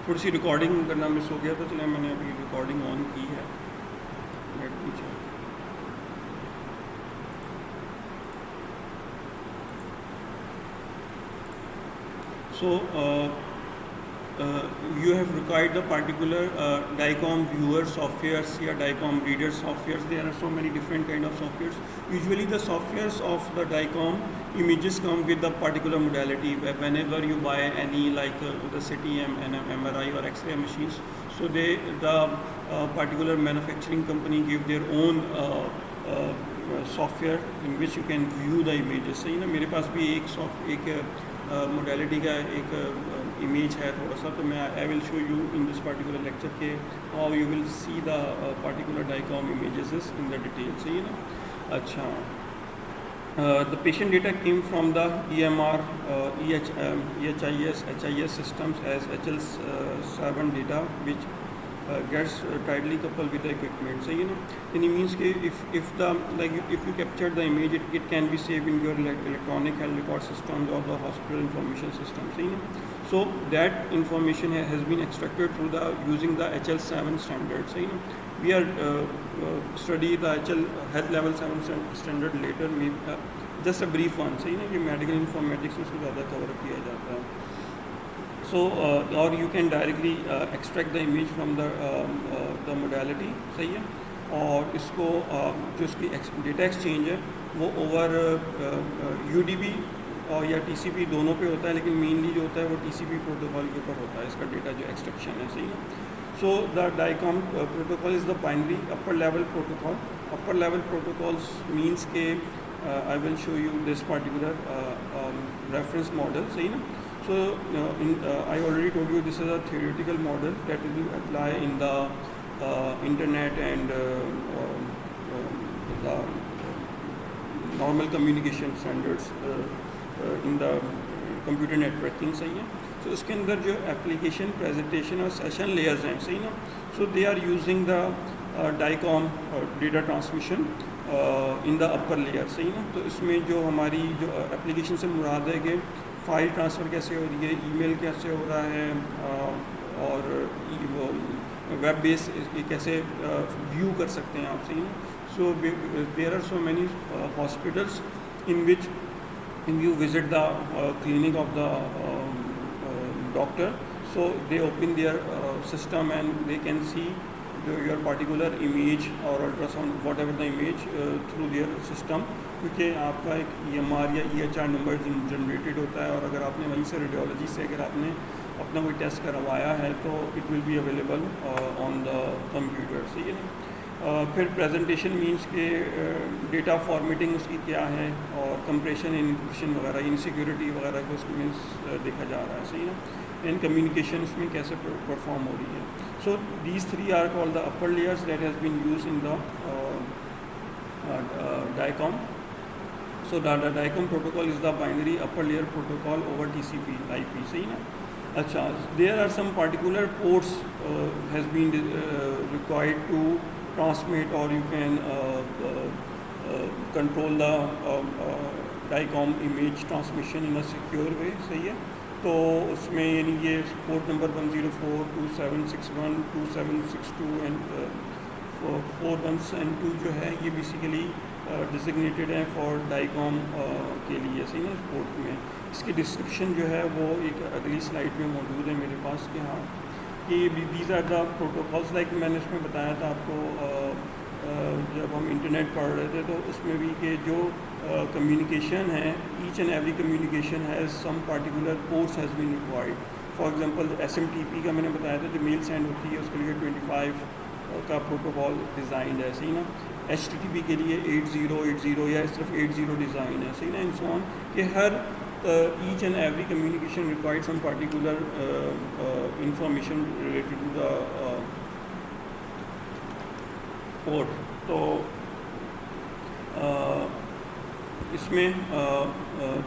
تھوڑی سی ریکارڈنگ کرنا مس ہو گیا تو چلیں میں نے ابھی ریکارڈنگ آن کی ہے. Let me check. So you have required the particular DICOM viewer softwares or DICOM reader softwares. There are so many different kind of softwares. Usually the softwares of the DICOM images come with the particular modality. Whenever you buy any like the CTM, MRI or X-ray machines, so the particular manufacturing company give their own software in which you can view the images. صحیح نا. میرے پاس بھی ایک modality کا ایک image ہے تھوڑا سا, تو میں I will show you in this particular lecture کہ how you will see the particular DICOM images in the detail. صحیح ہے نا. اچھا, the patient data came from the EMR, EHIS, HIS systems as HL7 data which gets tightly coupled with the equipment. صحیح ہے نا. And it means کہ if the like if you capture the image, it can be saved in your electronic health record systems or the hospital information system. صحیح نا. So that information has been extracted through the using the HL7 standard. صحیح نا. We are study the HL health level 7 standard later. Just a brief one. صحیح نا. یہ medical informatics میں اس کو زیادہ کور کیا جاتا ہے. So or you can directly extract the image from the modality. صحیح ہے. اور اس کو جو اس کی ڈیٹا ایکسچینج ہے وہ اوور UDP اور یا TCP دونوں پہ ہوتا ہے, لیکن مینلی جو ہوتا ہے وہ TCP پروٹوکال کے اوپر ہوتا ہے اس کا ڈیٹا جو ایکسٹریکشن ہے. صحیح ہے. So the DICOM protocol is the binary upper level protocol. Upper level protocols means کہ I will show you this particular reference model. صحیح نا. So I already told you this is a theoretical model that will apply in the internet and the normal communication standards in the computer networking. صحیح ہے. So اس کے اندر جو application, presentation اور session layers ہیں. صحیح نا. So they are using the DICOM data transmission in the upper layer. صحیح نا. تو اس میں جو ہماری جو application سے مراد ہے کہ فائل ٹرانسفر کیسے ہو رہی ہے, ای میل کیسے ہو رہا ہے, اور ویب بیس کیسے ویو کر سکتے ہیں آپ. صحیح نا. So there are so many hospitals in which you visit the clinic of the doctor, so they open their system and they can see your particular image or ultrasound, whatever the image, through their system. کیونکہ آپ کا ایک EMR یا EHR number generated ہوتا ہے, اور اگر آپ نے وہیں سے ریڈیولوجی سے اگر آپ نے اپنا کوئی ٹیسٹ کروایا ہے تو it will be available on the computer. صحیح ہے. پھر پریزنٹیشن مینس کہ ڈیٹا فارمیٹنگ اس کی کیا ہے, اور کمپریشن انکرپشن وغیرہ, انسیکیورٹی وغیرہ کو اس میں دیکھا جا رہا ہے. صحیح نا. اینڈ کمیونیکیشن اس میں کیسے پرفارم ہو رہی ہے. So these 3 are called the upper layers that has been used in the DICOM. So the DICOM protocol is the binary upper layer protocol over TCP IP. صحیح نا. اچھا, there are some particular ports has been required to transmit, or you can control the DICOM image transmission in a secure way. صحیح ہے. تو اس میں یعنی یہ پورٹ نمبر 104, 2761, 2762 اینڈ 41 and 2 جو ہے یہ بیسیکلی ڈیزگنیٹڈ ہیں فار DICOM کے لیے. صحیح نا. پورٹ میں اس کی ڈسکرپشن جو ہے وہ ایک اگلی سلائڈ میں موجود ہے میرے پاس کہ ہاں کہ these are the protocols. Like میں نے اس میں بتایا تھا آپ کو جب ہم انٹرنیٹ پڑھ رہے تھے تو اس میں بھی کہ جو کمیونیکیشن ہے, each and every communication has some particular ports has been required. For example SMTP کا میں نے بتایا تھا جو میل سینڈ ہوتی ہے اس کے لیے 25 کا پروٹوکال ڈیزائنڈ ہے. صحیح نا. HTTP کے لیے 8080 یا صرف 80 ڈیزائن ہے. صحیح نا. اینڈ سو آن کہ ہر each and every communication required some particular information related to the port. تو اس میں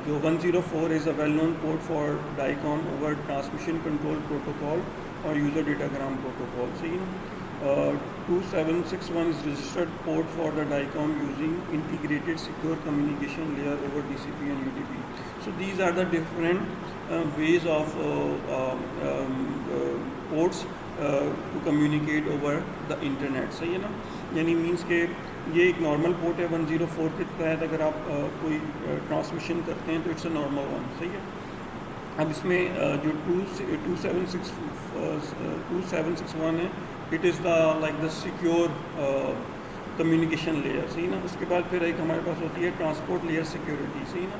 جو 104 is a well known port for DICOM over transmission control protocol اور user datagram protocol. صحیح نا. 2761 is registered port for the DICOM using integrated secure communication layer over TCP and UDP. So these are the different ways of ports to communicate over the internet. صحیح ہے نا, یعنی means کہ یہ ایک normal port ہے 104 کے تحت اگر آپ کوئی ٹرانسمیشن کرتے ہیں تو اٹس اے نارمل ون. صحیح ہے. اب اس میں جو 2761 ہے, it is the like the secure communication layer. صحیح نا. اس کے بعد پھر ایک ہمارے پاس ہوتی ہے ٹرانسپورٹ لیئر سیکورٹی. صحیح نا.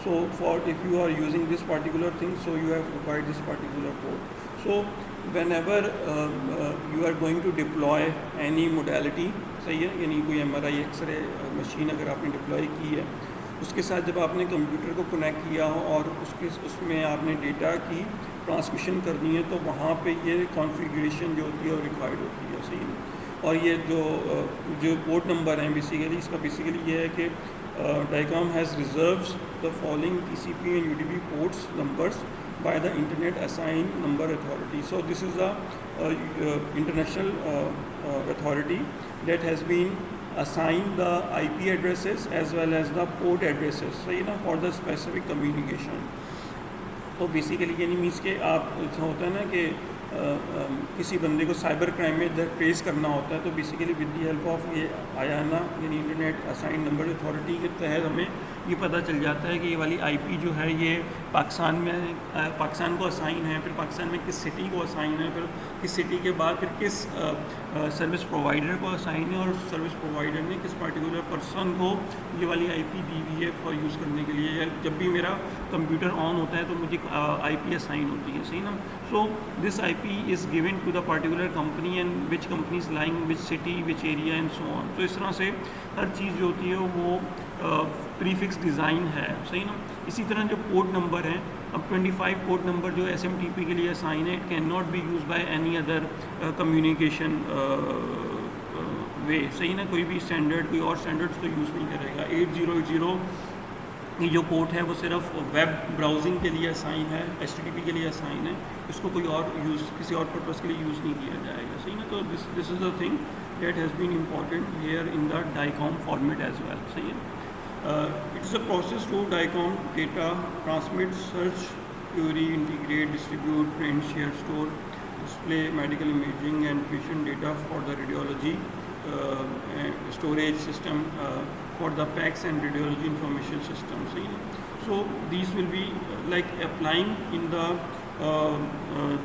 So for if you are using this particular thing, so you have required this particular port. So whenever you are going to deploy any modality, صحیح ہے, یعنی کوئی MRI ایکس-رے مشین اگر آپ نے ڈپلوائے کی ہے, اس کے ساتھ جب آپ نے کمپیوٹر کو کنیکٹ کیا ہو اور اس میں آپ نے ڈیٹا کی ٹرانسمیشن کرنی ہے, تو وہاں پہ یہ کانفیگریشن جو ہوتی ہے وہ ریکوائرڈ ہوتی ہے. صحیح ہے. اور یہ جو پورٹ نمبر ہیں بیسیکلی, اس کا بیسیکلی یہ ہے کہ DICOM has reserves the following TCP and UDP ports numbers by the Internet Assigned Number Authority. So this is the international authority that has been assigned the IP addresses as well as the port addresses, so for the specific communication. تو basically یعنی means کہ آپ ہوتا ہے نا کہ کسی بندے کو سائبر کرائم میں ٹریس کرنا ہوتا ہے, تو basically with the help of یہ آیا نا, یعنی انٹرنیٹ اسائن نمبر اتھارٹی کے تحت ہمیں یہ پتہ چل جاتا ہے کہ یہ والی آئی پی جو ہے یہ پاکستان کو اسائن ہے, پھر پاکستان میں کس سٹی کو اسائن ہے, پھر کس سٹی کے بعد پھر کس سروس پرووائڈر کو اسائن ہے, اور سروس پرووائڈر نے کس پارٹیکولر پرسن کو یہ والی آئی پی دی ہوئی ہے فار یوز کرنے کے لیے. جب بھی میرا کمپیوٹر آن ہوتا ہے تو مجھے آئی پی اسائن ہوتی ہے. صحیح نا. So this IP is given to the particular company and which company is lying which city which area and so on. تو اس طرح سے ہر چیز جو ہوتی ہے وہ پری فکس ڈیزائن ہے. صحیح نا. اسی طرح جو پورٹ نمبر ہیں, اب 25 پورٹ نمبر جو SMTP کے لیے اسائن ہے, it can not be use by any other communication way. صحیح نا. کوئی بھی اسٹینڈرڈ, کوئی اور اسٹینڈرڈس کو یوز نہیں کرے گا. 8080 یہ جو پورٹ ہے وہ صرف ویب براؤزنگ کے لیے اسائن ہے, HTTP کے لیے اسائن ہے, اس کو کوئی اور کسی اور پرپز کے لیے یوز نہیں کیا جائے گا. صحیح نا. تو this is the thing that has been important here in the DICOM format as well. صحیح ہے. It's a process to DICOM data, transmit, search, query, integrate, distribute, print, share, store, display medical imaging and patient data for the radiology storage system, for the PACS and radiology information system. So these will be like applying in the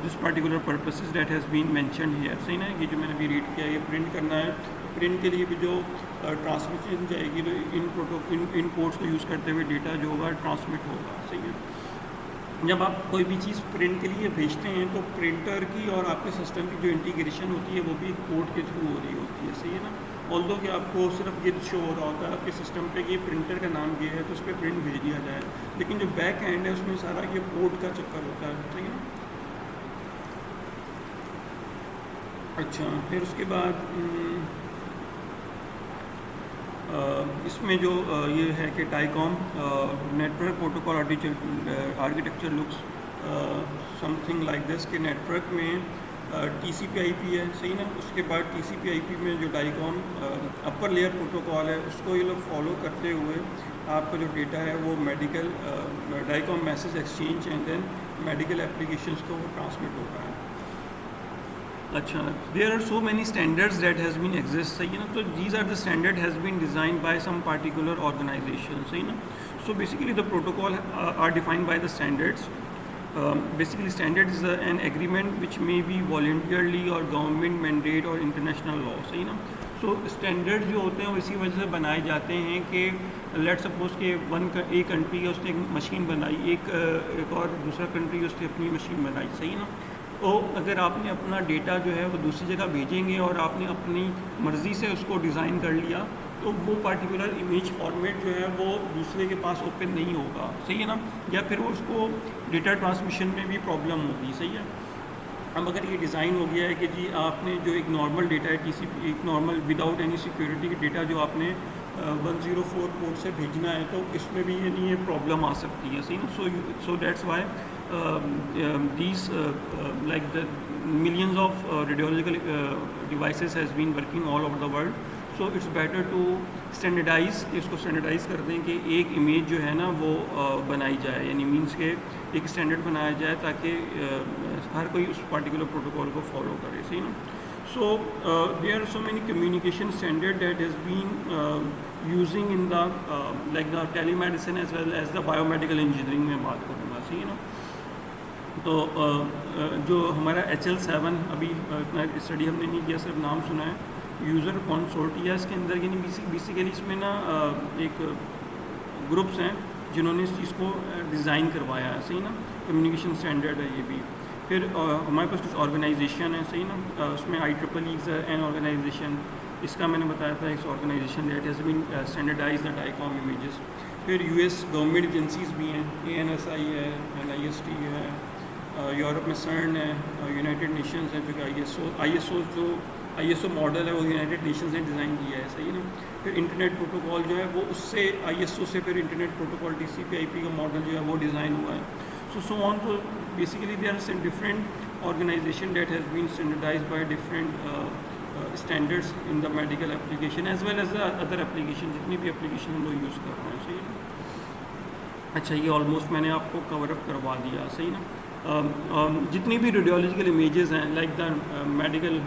this particular purposes that has been mentioned here. صحیح نا. یہ جو میں نے ابھی red کیا ہے, یہ پرنٹ کرنا ہے. پرنٹ کے لیے بھی جو ٹرانسمیشن جائے گی تو ان پورٹس کو یوز کرتے ہوئے ڈیٹا جو ہوگا ٹرانسمٹ ہوگا. صحیح ہے. جب آپ کوئی بھی چیز پرنٹ کے لیے بھیجتے ہیں تو پرنٹر کی اور آپ کے سسٹم کی جو انٹیگریشن ہوتی ہے وہ بھی پورٹ کے تھرو ہو رہی ہوتی ہے. صحیح ہے نا. آلدو کہ آپ کو صرف یہ شو ہو رہا ہوتا ہے آپ کے سسٹم پہ کہ پرنٹر کا نام یہ ہے تو اس پہ پرنٹ بھیج دیا جائے, لیکن جو بیک اینڈ ہے اس میں سارا یہ پورٹ کا چکر ہوتا ہے. صحیح ہے. اچھا, پھر اس کے بعد اس میں جو یہ ہے کہ DICOM network protocol architecture looks some thing like this, کہ نیٹورک میں TCP/IP ہے. صحیح نا. اس کے بعد TCP/IP میں جو DICOM اپر لیئر پروٹوکال ہے اس کو یہ لوگ فالو کرتے ہوئے آپ کا جو ڈیٹا ہے وہ medical DICOM message exchange and then medical applications کو وہ ٹرانسمٹ ہوتا ہے. اچھا, there are so many standards that has been exist. صحیح ہے نا. تو these are the standard has been designed by some particular organization. صحیح نا. So basically the protocol are defined by the standards. Basically standard is an agreement which may be voluntarily or government mandate or international law. صحیح نا. سو standard جو ہوتے ہیں وہ اسی وجہ سے بنائے جاتے ہیں کہ لیٹ سپوز کہ ایک کنٹری ہے اس نے ایک مشین بنائی, ایک اور دوسرا کنٹری اس نے اپنی مشین بنائی. صحیح نا. تو اگر آپ نے اپنا ڈیٹا جو ہے وہ دوسری جگہ بھیجیں گے اور آپ نے اپنی مرضی سے اس کو ڈیزائن کر لیا تو وہ پارٹیکولر امیج فارمیٹ جو ہے وہ دوسرے کے پاس اوپن نہیں ہوگا. صحیح ہے نا. یا پھر وہ اس کو ڈیٹا ٹرانسمیشن میں بھی پرابلم ہوگی. صحیح ہے. اب اگر یہ ڈیزائن ہو گیا ہے کہ جی آپ نے جو ایک نارمل ڈیٹا ہے TCP, ایک normal without any security data جو آپ نے 104 پورٹ سے بھیجنا ہے تو اس میں بھی یعنی یہ پرابلم آ سکتی ہے صحیح نا. So that's why these like the millions of radiological devices has been working all over the world. So it's better to standardize, اس کو standardize کر دیں کہ ایک امیج جو ہے نا وہ بنائی جائے, یعنی مینس کہ ایک اسٹینڈرڈ بنایا جائے تاکہ ہر کوئی اس پارٹیکولر پروٹوکول کو فالو کرے صحیح نا. So there are so many communication standard that has been using in the like the telemedicine as well as the biomedical engineering میں بات کروں گا صحیح نا. تو جو ہمارا HL7 ابھی اتنا اسٹڈی ہم نے نہیں کیا, صرف نام سنا ہے, یوزر کنسورٹیا, اس کے اندر یعنی بیسیکلی اس میں نا ایک گروپس ہیں جنہوں نے اس چیز کو ڈیزائن کروایا ہے صحیح نا. کمیونیکیشن اسٹینڈرڈ ہے یہ بھی. پھر ہمارے پاس کچھ آرگنائزیشن ہے صحیح نا, اس میں IEEE این آرگنائزیشن, اس کا میں نے بتایا تھا ایک organization that has been standardize the DICOM images. پھر US گورنمنٹ ایجنسیز بھی ہیں, ANSI ہے, NIST ہے, یورپ میں CERN ہے, یونائٹیڈ نیشنز ہے جو کہ ISO ماڈل ہے وہ یونائٹیڈ نیشنز نے ڈیزائن کیا ہے صحیح نا. پھر انٹرنیٹ پروٹوکال جو ہے وہ اس سے ISO سے پھر انٹرنیٹ پروٹوکال TCP/IP کا ماڈل جو ہے وہ ڈیزائن ہوا ہے. So on. So basically there are some different organization that has been standardized by different standards in the medical application as well as the other application, جتنی بھی application ہم لوگ یوز کر رہے ہیں صحیح نا. اچھا یہ آلموسٹ میں نے آپ کو کور اپ کروا دیا صحیح نا. جتنی بھی ریڈیولوجیکل امیجز ہیں لائک دا میڈیکل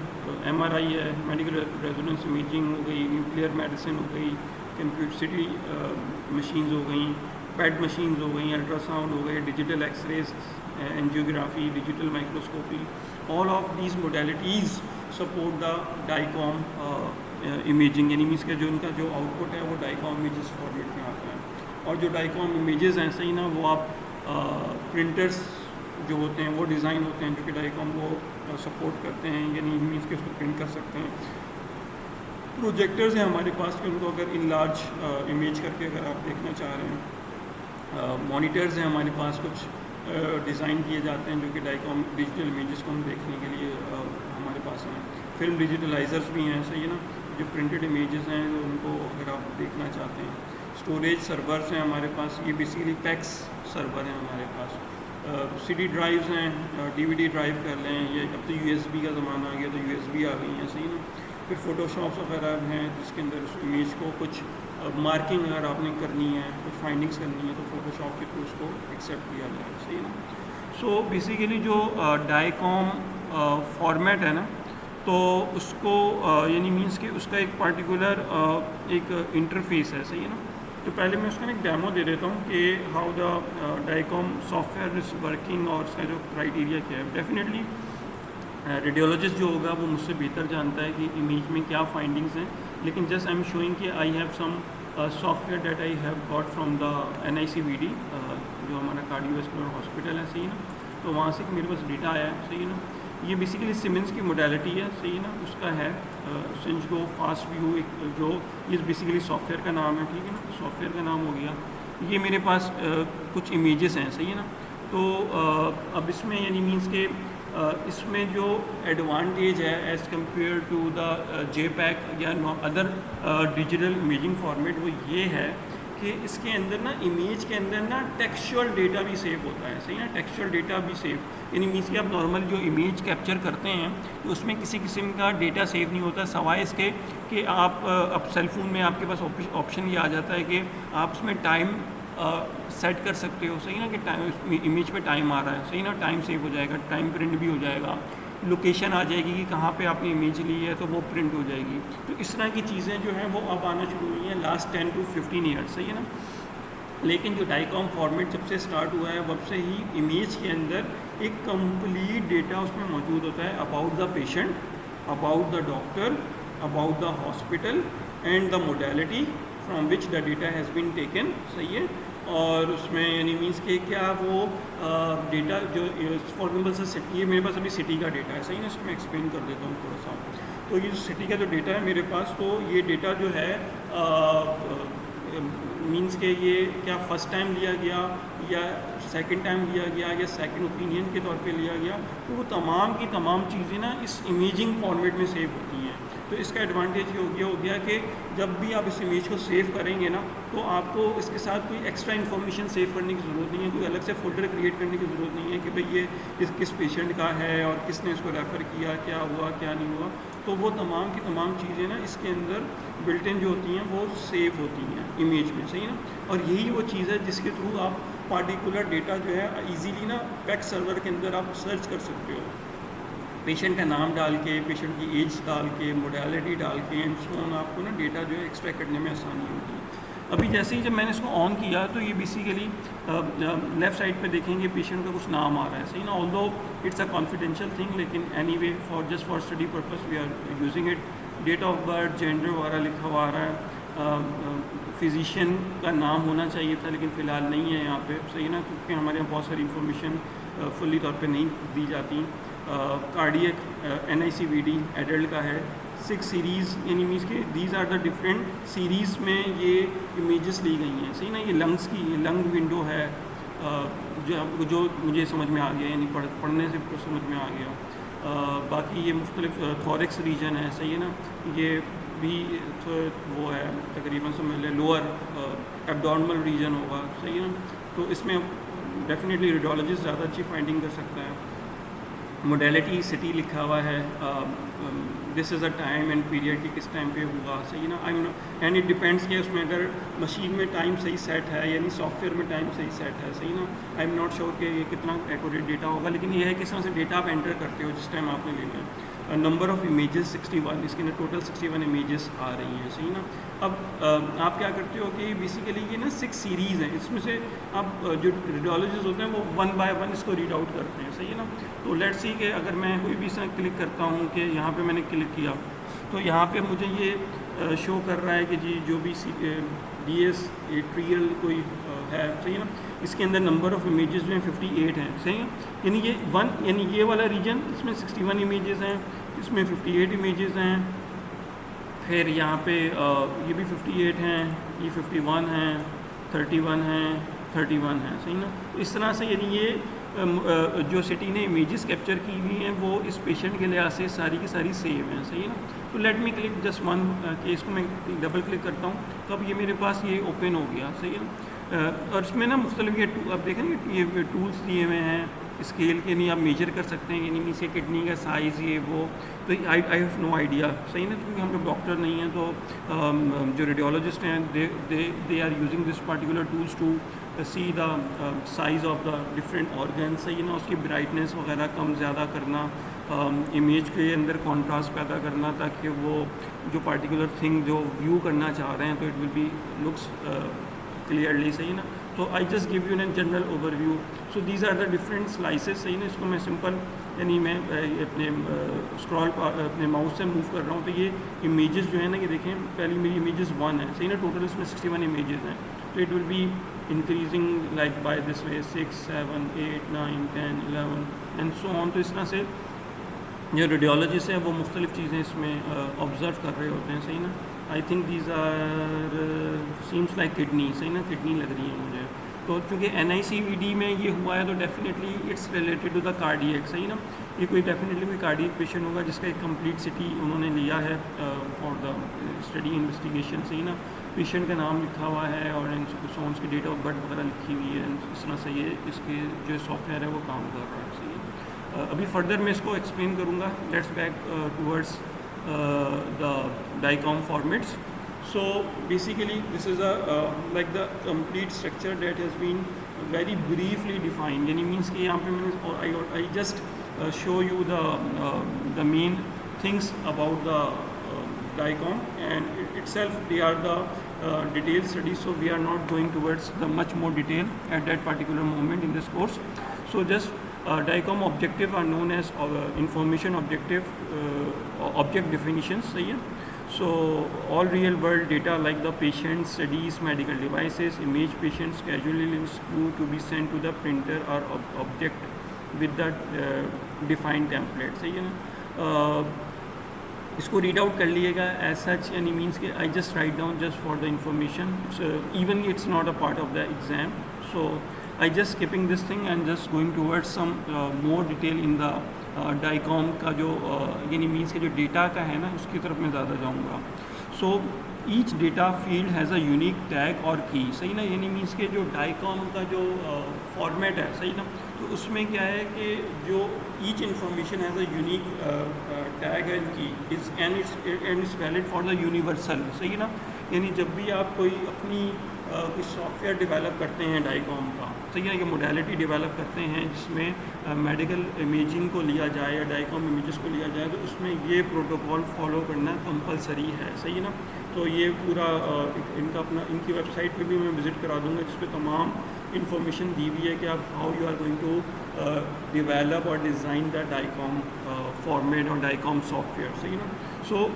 MRI ہے, میڈیکل ریزوننس امیجنگ ہو گئی, نیوکلیئر میڈیسن ہو گئی, کمپیوٹر مشینز ہو گئیں, پیڈ مشینز ہو گئیں, الٹرا ساؤنڈ ہو گئے, digital x rays, angiography, digital microscopy, all of these modalities support the DICOM imaging, یعنی means کہ جو ان کا جو آؤٹ پٹ ہے وہ ڈائیکام امیجز فارمیٹ میں آتا ہے. اور جو ڈائیکام امیجز ہیں صحیح نا وہ آپ پرنٹرس جو ہوتے ہیں وہ ڈیزائن ہوتے ہیں جو کہ ڈائیکام کو سپورٹ کرتے ہیں, یعنی مینس کہ اس کو پرنٹ کر سکتے ہیں. پروجیکٹرز ہیں ہمارے پاس کہ ان کو اگر ان لارج امیج کر کے اگر آپ دیکھنا چاہ رہے ہیں. مانیٹرز ہیں ہمارے پاس کچھ ڈیزائن کیے جاتے ہیں جو کہ ڈائیکام ڈیجیٹل امیجز کو ہم دیکھنے کے لیے ہمارے پاس ہیں. فلم ڈیجیٹلائزرز بھی ہیں صحیح نا, جو پرنٹڈ امیجز ہیں ان کو اگر آپ دیکھنا چاہتے ہیں. اسٹوریج سرورز ہیں ہمارے پاس, یہ بیسیکلی پیکس سرور ہیں ہمارے پاس. CD ڈرائیوز ہیں, DVD ڈرائیو کر لیں, یہ اب تو USB کا زمانہ آ گیا تو USB آ گئی ہیں صحیح نا. پھر فوٹو شاپس وغیرہ ہیں جس کے اندر اس امیج کو کچھ مارکنگ اگر آپ نے کرنی ہے, کچھ فائنڈنگس کرنی ہے تو فوٹو شاپ کے تھرو اس کو ایکسیپٹ کیا جائے صحیح نا. سو بیسیکلی جو ڈائیکام فارمیٹ ہے نا تو اس کو یعنی مینس کہ اس کا ایک پارٹیکولر ایک انٹرفیس ہے صحیح نا. تو پہلے میں اس کا ایک ڈیمو دے دیتا ہوں کہ how the DICOM software is working اور اس کا جو کرائٹیریا کیا ہے. ڈیفینیٹلی ریڈیولوجسٹ جو ہوگا وہ مجھ سے بہتر جانتا ہے کہ امیج میں کیا فائنڈنگس ہیں, لیکن جسٹ آئی ایم شوئنگ کہ I have some soft where that I have got from the NICVD جو ہمارا کارڈیو ویسکولر ہاسپٹل ہے صحیح نا. تو وہاں سے میرے پاس ڈیٹا آیا ہے صحیح نا. یہ بیسیکلی سیمنس کی موڈیلٹی ہے صحیح نا, اس کا ہے سنج گو فاسٹ ویو, ایک جو یہ بیسیکلی سافٹ ویئر کا نام ہے ٹھیک ہے نا, سافٹ ویئر کا نام ہو گیا. یہ میرے پاس کچھ امیجز ہیں صحیح ہے نا. تو اب اس میں یعنی مینس کہ اس میں جو ایڈوانٹیج ہے as compare to the JPEG یا ادر ڈیجیٹل امیجنگ فارمیٹ وہ یہ ہے کہ اس کے اندر نا امیج کے اندر نا ٹیکسچرل ڈیٹا بھی سیو ہوتا ہے صحیح نا. ٹیکسچرل ڈیٹا بھی سیو یعنی مینس کہ آپ نارمل جو امیج کیپچر کرتے ہیں تو اس میں کسی قسم کا ڈیٹا سیو نہیں ہوتا سوائے اس کے کہ آپ اب سیل فون میں آپ کے پاس آپشن یہ آ جاتا ہے کہ آپ اس میں ٹائم سیٹ کر سکتے ہو صحیح نا, کہ ٹائم امیج پہ ٹائم آ رہا ہے صحیح نا, ٹائم سیو ہو جائے گا, ٹائم پرنٹ بھی ہو جائے گا, لوکیشن آ جائے گی کہ کہاں پہ آپ نے امیج لی ہے تو وہ پرنٹ ہو جائے گی. تو اس طرح کی چیزیں جو ہیں وہ اب آنا شروع ہوئی ہیں لاسٹ 10 to 15 ایئرس صحیح ہے نا. لیکن جو ڈائیکام فارمیٹ جب سے اسٹارٹ ہوا ہے وب سے ہی امیج کے اندر ایک کمپلیٹ ڈیٹا اس میں موجود ہوتا ہے about the patient, about the doctor, about the hospital and the modality from which the data has been taken صحیح ہے. اور اس میں یعنی مینس کہ کیا وہ ڈیٹا جو فار ایگزامپل سے یہ میرے پاس ابھی سٹی کا ڈیٹا ہے صحیح نا, اس کو میں ایکسپلین کر دیتا ہوں تھوڑا سا. تو یہ سٹی کا جو ڈیٹا ہے میرے پاس, تو یہ ڈیٹا جو ہے مینس کہ یہ کیا فرسٹ ٹائم لیا گیا یا سیکنڈ ٹائم لیا گیا یا سیکنڈ اوپینین کے طور پہ لیا گیا، تو وہ تمام کی تمام چیزیں نا اس امیجنگ فارمیٹ میں سیو ہوتی ہیں. تو اس کا ایڈوانٹیج یہ ہو گیا کہ جب بھی آپ اس امیج کو سیو کریں گے نا تو آپ کو اس کے ساتھ کوئی ایکسٹرا انفارمیشن سیو کرنے کی ضرورت نہیں ہے، کوئی الگ سے فولڈر کریٹ کرنے کی ضرورت نہیں ہے کہ بھئی یہ کس پیشنٹ کا ہے اور کس نے اس کو ریفر کیا، کیا ہوا کیا نہیں ہوا. تو وہ تمام کی تمام چیزیں نا اس کے اندر بلٹ ان جو ہوتی ہیں وہ سیو ہوتی ہیں امیج میں، صحیح نا. اور یہی وہ چیز ہے جس کے تھرو آپ پارٹیکولر ڈیٹا جو ہے ایزیلی نا پیک سرور کے اندر آپ سرچ کر سکتے ہو، پیشنٹ کا نام ڈال کے، پیشنٹ کی ایج ڈال کے، موڈیلٹی ڈال کے اینڈ سو آن، آپ کو نا ڈیٹا جو ہے ایکسٹریکٹ کرنے میں آسانی ہوتی ہے. ابھی جیسے ہی جب میں نے اس کو آن کیا تو یہ بیسیکلی لیفٹ سائڈ پہ دیکھیں گے پیشنٹ کا کچھ نام آ رہا ہے، صحیح نا. Although it's a confidential thing, لیکن anyway just for study purpose we are using it. Date of birth, gender وغیرہ لکھا ہوا آ رہا ہے. فزیشین کا نام ہونا چاہیے تھا لیکن فی الحال نہیں ہے یہاں پہ، صحیح نا، کیونکہ ہمارے یہاں بہت ساری انفارمیشن فلی طور پہ نہیں دی جاتی. کارڈیک NICVD ایڈلٹ کا ہے. 6 سیریز یعنی مینس کہ these are the different series میں یہ امیجز لی گئی ہیں، صحیح نا. یہ لنگس کی لنگ ونڈو ہے جو مجھے سمجھ میں آ گیا، یعنی پڑھنے سے سمجھ میں آ گیا. باقی یہ مختلف تھورکس ریجن ہے، صحیح ہے نا. یہ بھی وہ ہے تقریباً سمجھ لیں لوور ایبڈارمل ریجن ہوگا، صحیح ہے نا. تو اس میں ڈیفینیٹلی ریڈیولوجسٹ زیادہ اچھی فائنڈنگ کر سکتا ہے. موڈیلٹی سٹی لکھا ہوا ہے، دس is a time and period کہ کس ٹائم پہ ہوا، صحیح نا. اینڈ اٹ ڈپینڈس کہ اس میں اگر مشین میں ٹائم صحیح سیٹ ہے یعنی سافٹ ویئر میں ٹائم صحیح سیٹ ہے، صحیح نا. آئی ایم ناٹ شیور کہ یہ کتنا ایکوریٹ ڈیٹا ہوگا، لیکن یہ ہے کہ اس طرح سے ڈیٹا آپ انٹر کرتے ہو جس ٹائم آپ نے لینا ہے. نمبر آف امیجز 61، اس کے اندر ٹوٹل 61 امیجز آ رہی ہیں، صحیح نا. اب آپ کیا کرتے ہو کہ بیسیکلی یہ نا 6 سیریز ہیں، اس میں سے آپ جو ریڈیولوجسٹ ہوتے ہیں وہ 1 بائی 1 اس کو ریڈ آؤٹ کرتے ہیں، صحیح ہے نا. تو لیٹ سی کہ اگر میں کوئی بھی کلک کرتا ہوں کہ یہاں پہ میں نے کلک کیا تو یہاں پہ مجھے یہ شو کر رہا ہے کہ جی جو بھی DS ایٹریل کوئی ہے، صحیح نا. اس کے اندر نمبر آف امیجز جو ہیں 58 ہیں، صحیح ہے. یعنی یعنی یہ والا ریجن اس میں 61 امیجز ہیں، اس میں 58 امیجز ہیں. پھر یہاں پہ یہ بھی 58 ہیں، یہ 51 ہیں، 31 ہیں، 31 ہیں، صحیح نا. اس طرح سے یعنی یہ جو سٹی نے امیجز کیپچر کی ہوئی ہیں وہ اس پیشنٹ کے لحاظ سے ساری کی ساری سیو ہیں، صحیح نا. تو let me click just one کہ اس کو میں ڈبل کلک کرتا ہوں تو اب یہ میرے پاس یہ اوپن ہو گیا، صحیح ہے. اور اس میں نا مختلف یہ آپ دیکھیں گے یہ ٹولس دیے ہوئے ہیں اسکیل کے، نہیں آپ میجر کر سکتے ہیں یعنی سے کڈنی کا سائز یہ وہ. تو آئی ہیو نو آئیڈیا، صحیح نا، کیونکہ ہم لوگ ڈاکٹر نہیں ہیں. تو جو ریڈیولوجسٹ ہیں they are using this particular tools to see the size of the different organs, صحیح نا. اس کی برائٹنیس وغیرہ کم زیادہ کرنا، امیج کے اندر کانٹراسٹ پیدا کرنا تاکہ وہ جو پارٹیکولر تھنگ جو ویو کرنا چاہ رہے ہیں تو it will be looks clearly, صحیح نا. تو I just give you an general overview. So these are the different slices, صحیح نا. اس کو میں سمپل یعنی میں اپنے اسکرال اپنے ماؤس سے موو کر رہا ہوں تو یہ امیجز جو ہیں نا یہ دیکھیں پہلی میری امیجز 1 ہے، صحیح نا. ٹوٹل اس میں 61 امیجز ہیں. تو it will be increasing like by this way 6 7 8 9 10 11 and so on. تو اس طرح سے جو ریڈیولوجسٹ ہیں وہ مختلف چیزیں اس میں آبزرو کر رہے ہوتے ہیں، صحیح نا. I think these are seems like kidney, صحیح نا، کڈنی لگ رہی ہے مجھے. تو چونکہ NICVD میں یہ ہوا ہے تو definitely it's related to the cardiac, صحیح نا. یہ کوئی ڈیفینیٹلی کوئی کارڈیک پیشنٹ ہوگا جس کا ایک کمپلیٹ سٹی انہوں نے لیا ہے فار دا اسٹڈی انویسٹیگیشن، صحیح نا. پیشنٹ کا نام لکھا ہوا ہے اور سونس کی ڈیٹ آف برتھ وغیرہ لکھی ہوئی ہے. اس طرح سے یہ اس کے جو سافٹ ویئر ہے وہ کام کر رہا ہے، صحیح ہے. ابھی فردر میں اس کو ایکسپلین کروں گا. Let's back towards the DICOM formats. So basically this is like the complete structure that has been very briefly defined. Yani means کہ یہاں پہ میں نے I just show you the main things about the DICOM and itself they are the detailed studies, so we are not going towards the much more detail at that particular moment in this course. So just DICOM objective are known as information objective object definitions, صحیح ہے. So all real world data like the patients, studies, medical devices, image patients, casually links to be sent to the printer or object with the defined template, صحیح ہے نا. اس کو read out کر لیے گا as such یعنی means کہ I just write down just for the information. Even it's not a part of the exam. So I just skipping this thing and just going towards some more detail in the DICOM کا جو یعنی means کے جو data کا ہے نا اس کی طرف میں زیادہ جاؤں گا. So each data field has a unique tag اور کی, صحیح نا, یعنی مینس کے جو DICOM کا جو فارمیٹ ہے, صحیح نا, تو اس میں کیا ہے کہ جو each information has a unique tag and key and it's valid for the universal, صحیح نا. یعنی جب بھی آپ کوئی اپنی کوئی سافٹ ویئر ڈیولپ کرتے ہیں DICOM کا, صحیح ہے, کہ موڈیلٹی ڈیولپ کرتے ہیں جس میں میڈیکل امیجنگ کو لیا جائے یا DICOM امیجز کو لیا جائے, تو اس میں یہ پروٹوکول فالو کرنا کمپلسری ہے, صحیح نا. تو یہ پورا ان کا اپنا ان کی ویب سائٹ پہ بھی میں وزٹ کرا دوں گا جس پہ تمام انفارمیشن دی ہوئی ہے کہ آپ how you are going to develop اور ڈیزائن دا DICOM فارمیٹ اور DICOM سافٹ ویئر, صحیح نا. سو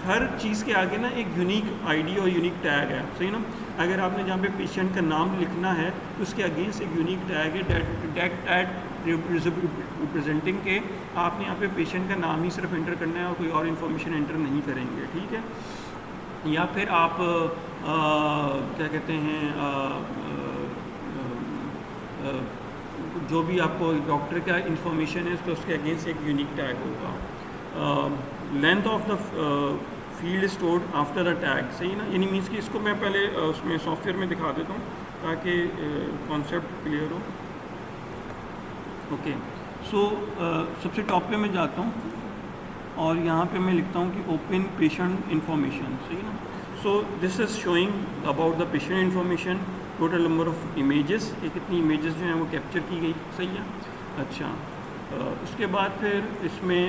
ہر چیز کے آگے نا ایک یونیک آئی ڈی اور یونیک ٹیگ ہے, صحیح نا. اگر آپ نے جہاں پہ پیشنٹ کا نام لکھنا ہے تو اس کے اگینسٹ ایک یونیک ٹیگ ہے ڈیٹ ریپرزینٹنگ کے آپ نے یہاں پہ پیشنٹ کا نام ہی صرف انٹر کرنا ہے اور کوئی اور انفارمیشن انٹر نہیں کریں گے, ٹھیک ہے. یا پھر آپ کیا کہتے ہیں جو بھی آپ کو ڈاکٹر کا انفارمیشن ہے تو اس کے اگینسٹ ایک یونیک ٹیگ ہوگا. Length of the field stored after the tag, صحیح نا. یعنی مینس کہ اس کو میں پہلے اس میں سافٹ ویئر میں دکھا دیتا ہوں تاکہ کانسیپٹ کلیئر ہو. اوکے, سو سب سے ٹاپ پہ میں جاتا ہوں اور یہاں پہ میں لکھتا ہوں کہ اوپن پیشنٹ انفارمیشن, صحیح نا. So this is showing about the patient information, total number of images, کہ کتنی امیجز جو ہیں وہ کیپچر کی گئی, صحیح ہے. اچھا, اس کے بعد پھر اس میں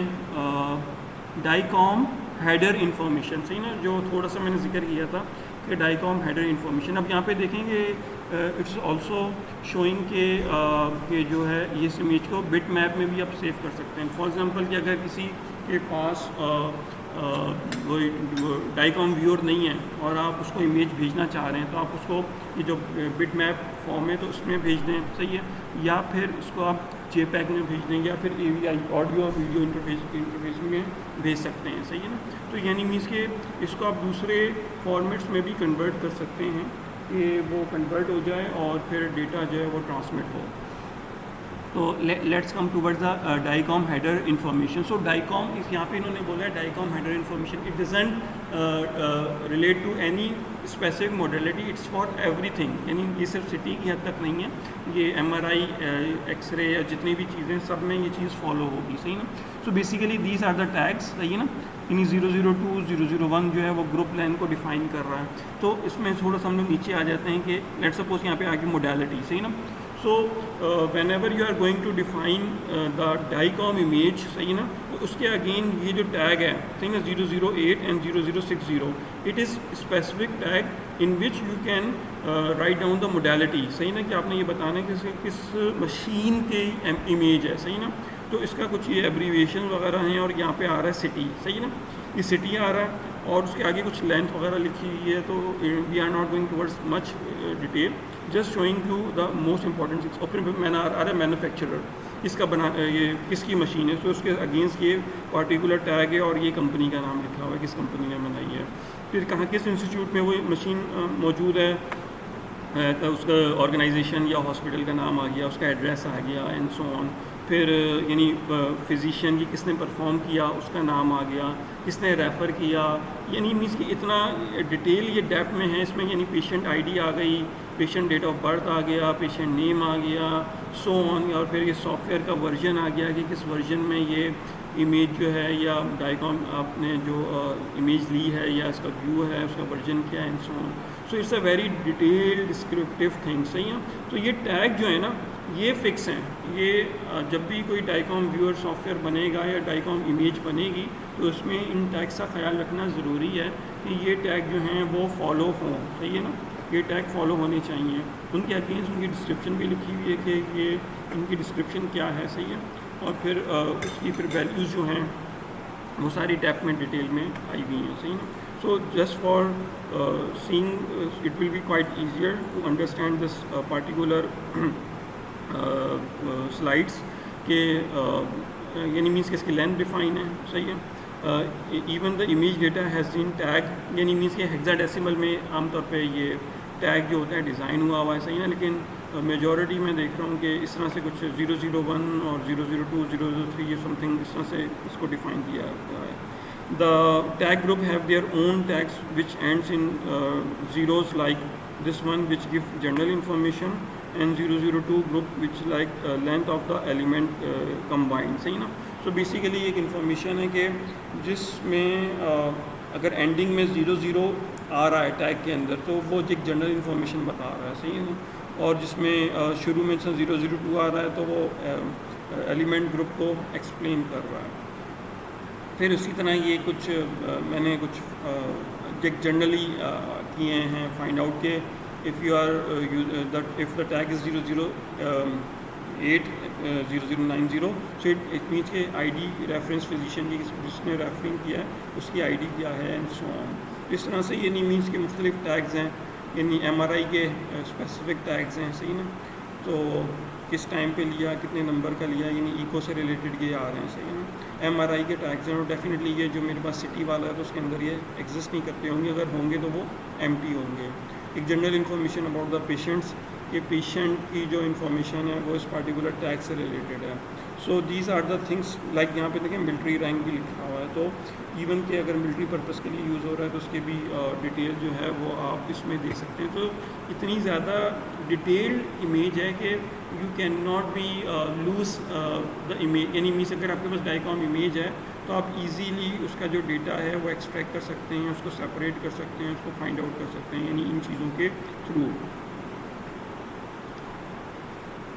DICOM ہیڈر انفارمیشن, صحیح نا, جو تھوڑا سا میں نے ذکر کیا تھا کہ DICOM ہیڈر انفارمیشن. اب یہاں پہ دیکھیں گے اٹس آلسو شوئنگ کہ جو ہے اس امیج کو بٹ میپ میں بھی آپ سیو کر سکتے ہیں. فار ایگزامپل کہ اگر کسی کے پاس DICOM ویور نہیں ہے اور آپ اس کو امیج بھیجنا چاہ رہے ہیں تو آپ اس کو یہ جو بٹ میپ فارم ہے تو اس میں بھیج دیں, صحیح ہے. یا پھر اس کو آپ JPEG میں بھیج دیں یا پھر AVI آڈیو اور ویڈیو انٹرفیس میں بھیج سکتے ہیں, صحیح ہے نا. تو یعنی مینس کہ اس کو آپ دوسرے فارمیٹس میں بھی کنورٹ کر سکتے ہیں کہ وہ کنورٹ ہو جائے اور پھر ڈیٹا جو ہے وہ ٹرانسمٹ ہو. تو let's come towards the DICOM header information. سو DICOM یہاں پہ انہوں نے بولا ہے DICOM header information, it doesn't relate to any specific modality, it's for everything. یعنی یہ صرف سٹی کی حد تک نہیں ہے, یہ MRI, ایکس رے یا جتنی بھی چیزیں سب میں یہ چیز فالو ہوگی, صحیح نا. So basically these are the tags, صحیح ہے نا. یعنی 002 001 جو ہے وہ گروپ لین کو ڈیفائن کر رہا ہے. تو اس میں تھوڑا سا ہم لوگ نیچے آ جاتے ہیں کہ لیٹ سپوز یہاں پہ آگے موڈیلٹی, صحیح نا. So whenever you are going to define the DICOM image, صحیح نا, تو اس کے اگین یہ جو ٹیگ ہے, صحیح نا, 008 and 0060, it is specific tag in which you can write down the modality, صحیح نا, کہ آپ نے یہ بتانا ہے کہ کس مشین کی امیج ہے, صحیح نا. تو اس کا کچھ یہ ایبریویشن وغیرہ ہیں اور یہاں پہ آ رہا ہے سٹی, صحیح نا, یہ سٹی آ رہا ہے اور اس کے آگے کچھ لینتھ وغیرہ لکھی ہوئی ہے. تو we are not going towards much detail, just showing you the most important things. اور پھر میں نے آ رہا ہے مینوفیکچرر, اس کا یہ کس کی مشین ہے, تو اس کے اگینسٹ یہ پارٹیکولر ٹیگ ہے اور یہ کمپنی کا نام لکھا ہوا ہے, کس کمپنی نے بنائی ہے, پھر کہاں کس انسٹیٹیوٹ میں وہ مشین موجود ہے, اس کا آرگنائزیشن یا ہاسپٹل کا نام آ گیا, اس کا ایڈریس آ گیا, اینڈ سو آن. پھر یعنی فزیشین کی کس نے پرفارم کیا اس کا نام آ گیا, کس نے ریفر کیا. یعنی مینس کہ اتنا ڈیٹیل یہ ڈیپتھ میں ہے اس میں. یعنی پیشنٹ ID آ گئی, پیشنٹ ڈیٹ آف برتھ آ گیا, پیشنٹ نیم آ گیا, سو آن. اور پھر یہ سافٹ ویئر کا ورژن آ گیا کہ کس ورژن میں یہ امیج جو ہے یا DICOM آپ نے جو امیج لی ہے یا اس کا ویو ہے اس کا ورژن کیا ہے, and so on. So it's a very detail descriptive thing, صحیح ہے. تو یہ ٹیگ جو ہے نا یہ فکس ہیں. یہ جب بھی کوئی DICOM ویور سافٹ ویئر بنے گا یا DICOM امیج بنے گی تو اس میں ان ٹیگس کا خیال رکھنا ضروری ہے کہ یہ ٹیگ جو ہیں وہ فالو ہوں, صحیح ہے نا. یہ ٹیگ فالو ہونے چاہیے. ان کے اگینسٹ ان کی ڈسکرپشن بھی لکھی ہوئی ہے کہ یہ ان کی ڈسکرپشن کیا ہے, صحیح ہے. اور پھر اس کی پھر ویلیوز جو ہیں وہ ساری ٹیپ میں ڈیٹیل میں آئی ہوئی ہیں, صحیح ہے. So just for seeing it will be quite easier to understand this particular slides کہ یعنی مینس کہ اس کی لینتھ ڈیفائن ہے, صحیح ہے. Even the image data has been tag, یعنی مینس کہ ہیگزا ڈیسیمل میں عام طور پہ یہ ٹیگ جو ہوتا ہے ڈیزائن ہوا ہوا ہے, صحیح نا, لیکن میجورٹی میں دیکھ رہا ہوں کہ اس طرح سے کچھ 001 اور 002 003 یہ سم تھنگ اس طرح سے اس کو ڈیفائن کیا ہوا ہے. The tag group have their own tags which ends in zeros like this one which give general information, and 002 group which like length of the element combined, صحیح نا. So basically ایک information ہے کہ جس میں اگر اینڈنگ میں 00 آ رہا ہے ٹیگ کے اندر تو وہ ایک جنرل انفارمیشن بتا رہا ہے, صحیح ہے نا, اور جس میں شروع میں 002 آ رہا ہے تو وہ ایلیمنٹ گروپ کو ایکسپلین کر رہا ہے. پھر اسی طرح یہ کچھ میں نے کچھ ایک جنرلی کیے ہیں فائنڈ آؤٹ کہ if the tag is 008 0090 so it means کہ آئی ڈی ریفرنس فزیشین کی جس نے ریفرنگ کیا ہے اس کی آئی ڈی کیا ہے اینڈ سو آن. اس طرح سے یہ نہیں مینس کہ مختلف ٹیگز ہیں, یعنی ایم آر آئی کے اسپیسیفک ٹیگز ہیں, صحیح نا, تو کس ٹائم پہ لیا, کتنے نمبر کا لیا, یعنی ایکو سے ریلیٹڈ یہ آ رہے ہیں, صحیح نا. ایم آر آئی کے ٹیگز ہیں اور ڈیفینیٹلی یہ جو میرے پاس سٹی والا ہے تو اس کے اندر یہ ایگزسٹ نہیں کرتے ہوں گے, اگر ہوں گے تو وہ ایم ٹی ہوں گے. ایک general information about the patients, کہ پیشنٹ کی جو انفارمیشن ہے وہ اس پارٹیکولر ٹیگ سے ریلیٹڈ ہے. So these are the things like یہاں پہ دیکھیں ملٹری رینک بھی لکھا ہوا ہے, تو ایون کہ اگر ملٹری پرپز کے لیے یوز ہو رہا ہے تو اس کی بھی ڈیٹیل جو ہے وہ آپ اس میں دیکھ سکتے ہیں. تو اتنی زیادہ ڈیٹیلڈ امیج ہے کہ you can not be lose the image, یعنی مینس اگر آپ کے پاس ڈائیکام امیج ہے تو آپ ایزیلی اس کا جو ڈیٹا ہے وہ ایکسٹریکٹ کر سکتے ہیں, اس کو سپریٹ کر سکتے ہیں, اس کو فائنڈ آؤٹ کر سکتے ہیں, یعنی ان چیزوں کے تھرو.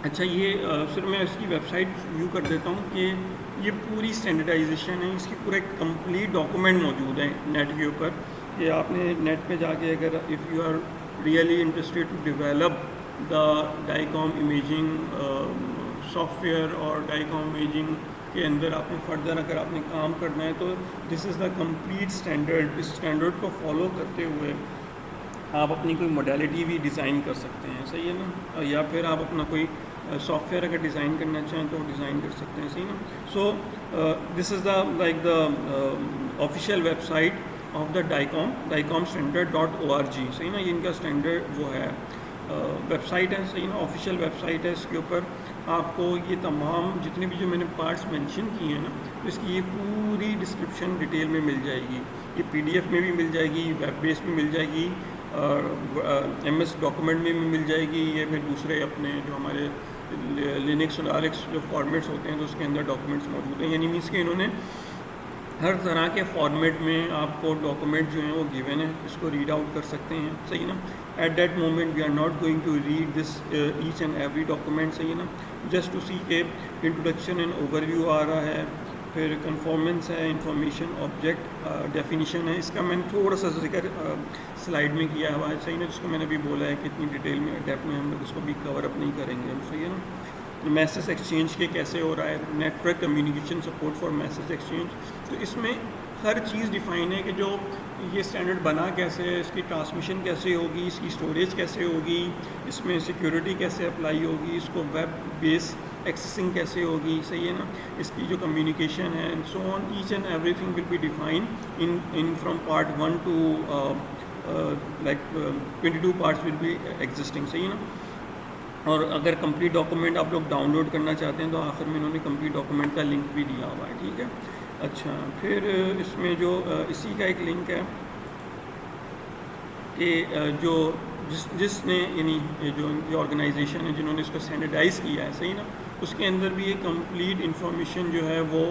اچھا یہ صرف میں اس کی ویب سائٹ ویو کر دیتا ہوں کہ یہ پوری اسٹینڈرڈائزیشن ہے, اس کی پورا ایک کمپلیٹ ڈاکومنٹ موجود ہے نیٹ کے اوپر, کہ آپ نے نیٹ پہ جا کے اگر if you are really interested to develop the DICOM imaging software اور ڈائیکام امیجنگ کے اندر آپ نے فردر اگر آپ نے کام کرنا ہے تو this is the complete standard. اس اسٹینڈرڈ کو فالو کرتے ہوئے آپ اپنی کوئی موڈیلٹی بھی ڈیزائن کر سکتے ہیں, صحیح ہے نا, یا پھر آپ اپنا کوئی سافٹ ویئر اگر ڈیزائن کرنا چاہیں تو ڈیزائن کر سکتے ہیں, صحیح نا. So this is the like the official website of the DICOM standard.org, صحیح نا, یہ ان کا اسٹینڈرڈ وہ ہے ویب سائٹ ہے, صحیح نا, آفیشیل ویب سائٹ ہے. اس کے اوپر آپ کو یہ تمام جتنے بھی جو میں نے پارٹس مینشن کیے ہیں نا, اس کی یہ پوری ڈسکرپشن ڈیٹیل میں مل جائے گی. یہ پی ڈی ایف میں بھی مل جائے گی, ویب بیس میں مل جائے گی, ایم ایس ڈاکومنٹ میں بھی مل جائے گی, یہ پھر دوسرے اپنے جو ہمارے لینکس اور آلیکس جو فارمیٹس ہوتے ہیں تو اس کے اندر ڈاکومنٹس موجود ہیں, یعنی مینس کہ انہوں نے ہر طرح کے فارمیٹ میں آپ کو ڈاکومنٹ جو ہیں وہ گیون ہیں, اس کو ریڈ آؤٹ کر سکتے ہیں, صحیح نا. At that moment we are not going to read this each and every document, صحیح نا, جسٹ ٹو سی کہ انٹروڈکشن اینڈ اوور ویو آ رہا ہے, پھر کنفارمنس ہے, انفارمیشن آبجیکٹ ڈیفینیشن ہے. اس کا میں نے تھوڑا سا ذکر سلائڈ میں کیا ہوا ہے, صحیح نا, جس کو میں نے بھی بولا ہے کہ اتنی ڈیٹیل میں ڈیپتھ میں ہم لوگ اس کو بھی کور اپ نہیں کریں گے ہم, صحیح ہے نا. میسج ایکسچینج کے کیسے ہو رہا ہے, network communication support for message exchange, تو اس میں ہر چیز ڈیفائن ہے کہ جو یہ اسٹینڈرڈ بنا کیسے ہے, اس کی ٹرانسمیشن کیسے ہوگی, اس کی اسٹوریج کیسے ہوگی, اس میں سیکیورٹی کیسے اپلائی ہوگی, اس کو ویب بیس ایکسیسنگ کیسے ہوگی, صحیح ہے نا, اس کی جو کمیونیکیشن ہے and so on, each and everything will be define in from part 1 to like 22 parts will be existing, صحیح نا. اور اگر کمپلیٹ ڈاکومنٹ آپ لوگ ڈاؤن لوڈ کرنا چاہتے ہیں تو آخر میں انہوں نے کمپلیٹ ڈاکومنٹ کا لنک بھی دیا ہوا ہے, ٹھیک ہے. اچھا پھر اس میں جو اسی کا ایک لنک ہے کہ جو جس نے یعنی جو آرگنائزیشن ہے جنہوں نے اس کو اسٹینڈرڈائز کیا ہے, صحیح نا, اس کے اندر بھی یہ کمپلیٹ انفارمیشن جو ہے وہ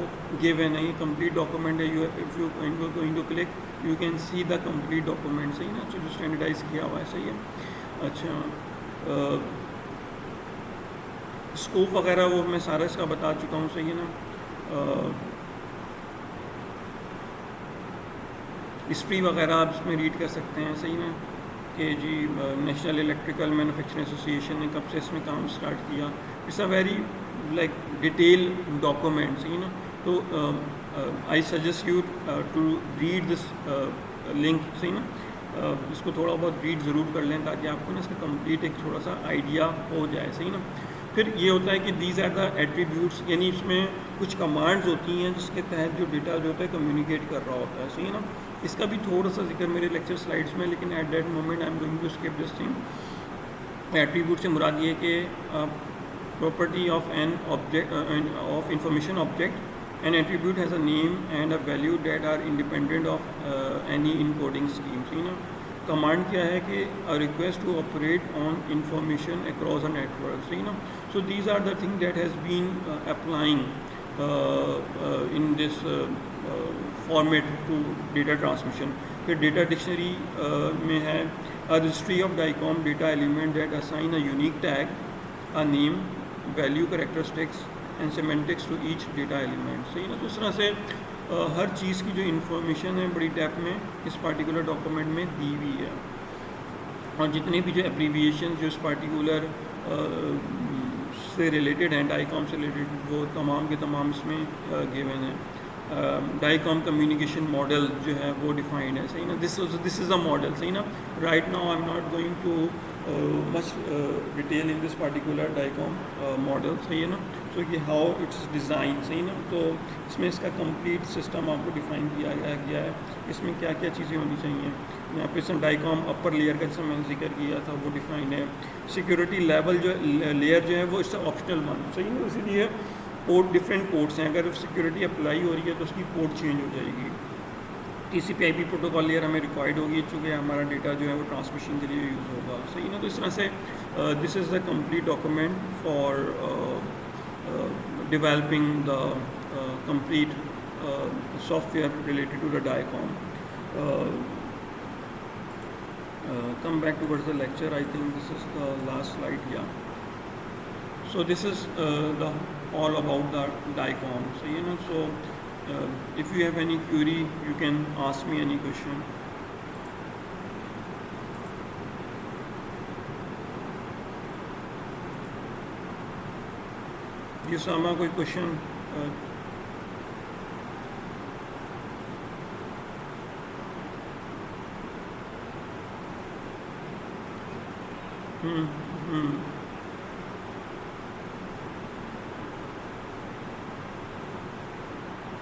گیون ہے, یہ کمپلیٹ ڈاکومنٹ ہے. If you going to click you can see the complete document, صحیح نا, جو اسٹینڈرڈائز کیا ہوا ہے, صحیح ہے. اچھا اسکوپ وغیرہ وہ میں سارا اس کا بتا چکا ہوں, صحیح ہے نا. ہسٹری وغیرہ آپ اس میں ریڈ کر سکتے ہیں, صحیح نا, کہ جی نیشنل الیکٹریکل مینوفیکچرنگ ایسوسیشن نے کب سے اس میں کام اسٹارٹ کیا. It's a very like detail document, صحیح نا. تو I suggest you to read this link, صحیح نا, اس کو تھوڑا بہت ریڈ ضرور کر لیں تاکہ آپ کو نا اس کا کمپلیٹ ایک تھوڑا سا آئیڈیا ہو جائے, صحیح نا. پھر یہ ہوتا ہے کہ دیز آر دا ایٹریبیوٹس, یعنی اس میں کچھ کمانڈز ہوتی ہیں جس کے تحت جو ڈیٹا جو ہوتا ہے کمیونیکیٹ کر رہا ہوتا ہے, صحیح نا. اس کا بھی تھوڑا سا ذکر میرے لیکچر سلائڈس میں، لیکن at that moment I am going to skip this thing. Attribute سے مراد یہ کہ property of an object of information object. An attribute has a name and a value that are independent of any encoding scheme. So, command kya hai ki a request to operate on information across a network. So these are the things that has been applying in this format to data transmission. The data dictionary may have a registry of DICOM data element that assign a unique tag, a name, value characteristics and semantics to each data element. صحیح نا. تو اس طرح سے ہر چیز کی جو information ہے بڑی ڈیپتھ میں اس پارٹیکولر ڈاکومنٹ میں دی ہوئی ہے، اور جتنے بھی جو ایبریویشن جو اس پارٹیکولر سے ریلیٹڈ ہیں، ڈائیکام سے ریلیٹڈ، وہ تمام کے تمام اس میں گیون ہیں. ڈائیکام کمیونیکیشن ماڈل جو ہے وہ ڈیفائنڈ ہے. صحیح نا. This is a model. صحیح نا. Right now I am not going to much detail in this particular DICOM model. صحیح ہے نا. تو یہ ہاؤ اٹس ڈیزائن. صحیح نا. تو اس میں اس کا کمپلیٹ سسٹم آپ کو ڈیفائن کیا گیا ہے. اس میں کیا کیا چیزیں ہونی چاہیے. یہاں پہ DICOM اپر لیئر کا جیسے میں نے ذکر کیا تھا وہ ڈیفائن ہے. سیکورٹی لیول جو لیئر جو ہے وہ اس سے آپشنل ون. صحیح نا. اسی لیے پورٹ ڈفرینٹ پورٹس ہیں. اگر سیکورٹی اپلائی ہو رہی ہے تو اس کی پورٹ چینج ہو جائے گی. TCP/IP پروٹوکال لیئر ہمیں ریکوائرڈ ہوگی چونکہ ہمارا ڈیٹا جو ہے وہ ٹرانسمیشن کے لیے یوز ہوگا. صحیح نا. تو اس طرح سے this is the complete document for developing the complete software related to the DICOM. Come back towards the lecture. I think this is the last slide. Yeah. So this is all about the DICOM. So so if you have any query, you can ask me any question. Yes, Sama, koi question?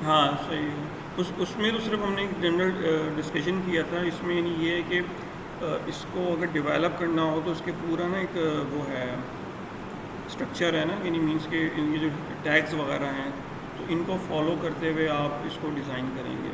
ہاں صحیح ہے. اس میں تو صرف ہم نے ایک general discussion کیا تھا. اس میں یعنی یہ ہے کہ اس کو اگر ڈیولپ کرنا ہو تو اس کے پورا نا ایک وہ ہے اسٹرکچر ہے نا. یعنی مینس کہ ان کے جو ٹیگز وغیرہ ہیں تو ان کو فالو کرتے ہوئے آپ اس کو ڈیزائن کریں گے.